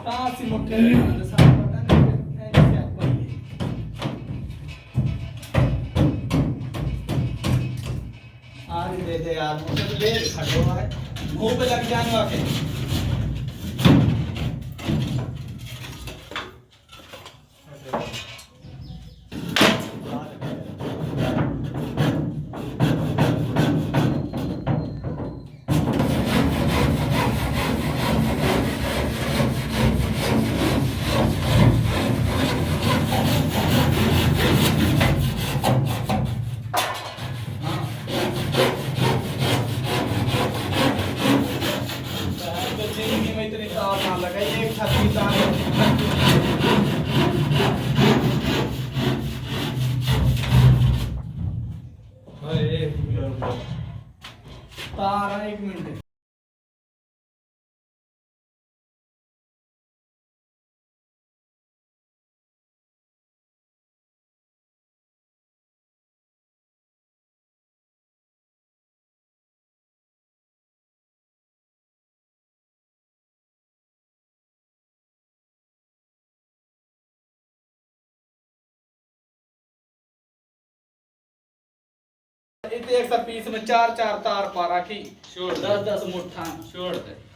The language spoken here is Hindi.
कहाँ से मुट्ठे में सारा पता नहीं ऐसे आप पाइए। आज दे दे यार मुझे तो ले खड़ो है मुंह पे लग जाने वाके। इतनी तार ना लगाई एक छत्ती तार है 1 मिनट। इतने 120 में 4 4 तार पा रखी। छोड़ 10 10 मुट्ठा छोड़ दे।